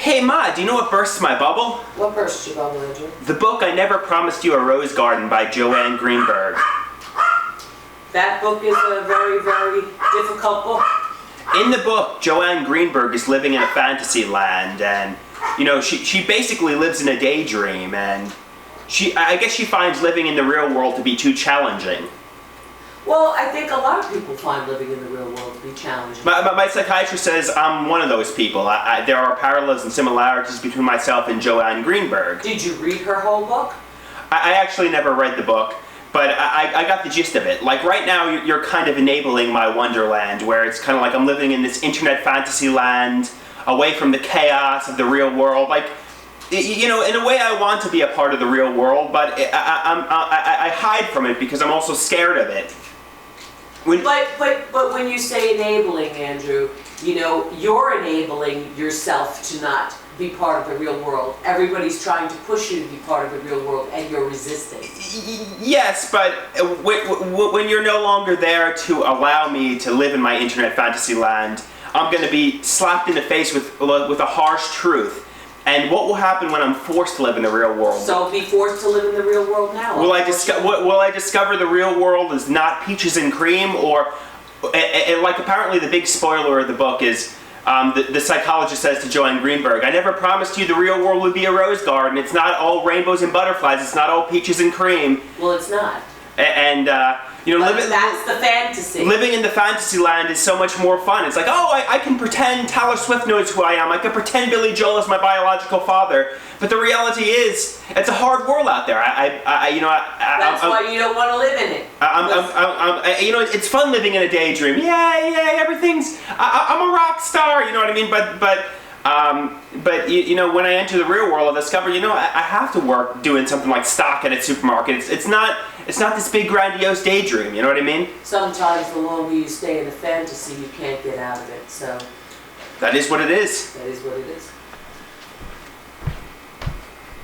Hey Ma, do you know what bursts my bubble? What burst your bubble, Andrew? The book I Never Promised You a Rose Garden by Joanne Greenberg. That book is a very, very difficult book. In the book, Joanne Greenberg is living in a fantasy land, and she basically lives in a daydream, and I guess she finds living in the real world to be too challenging. Well, I think a lot of people find living in the real world to be challenging. My psychiatrist says I'm one of those people. There are parallels and similarities between myself and Joanne Greenberg. Did you read her whole book? I actually never read the book, but I got the gist of it. Like right now, you're kind of enabling my wonderland, where it's kind of like I'm living in this internet fantasy land, away from the chaos of the real world. Like, in a way I want to be a part of the real world, but I hide from it because I'm also scared of it. But when you say enabling, Andrew, you're enabling yourself to not be part of the real world. Everybody's trying to push you to be part of the real world, and you're resisting. Yes, but when you're no longer there to allow me to live in my internet fantasy land, I'm going to be slapped in the face with a harsh truth. And what will happen when I'm forced to live in the real world? So be forced to live in the real world now. Will I discover the real world is not peaches and cream, or like apparently the big spoiler of the book is the psychologist says to Joanne Greenberg, "I never promised you the real world would be a rose garden. It's not all rainbows and butterflies. It's not all peaches and cream." Well, it's not. And that's the fantasy. Living in the fantasy land is so much more fun. It's like, I can pretend Taylor Swift knows who I am. I can pretend Billy Joel is my biological father. But the reality is, it's a hard world out there. That's why you don't want to live in it. It's fun living in a daydream. Yay, everything's. I'm a rock star. You know what I mean? But when I enter the real world, I discover, I have to work doing something like stock at a supermarket. It's not this big grandiose daydream, you know what I mean? Sometimes the longer you stay in a fantasy, you can't get out of it, so. That is what it is. That is what it is.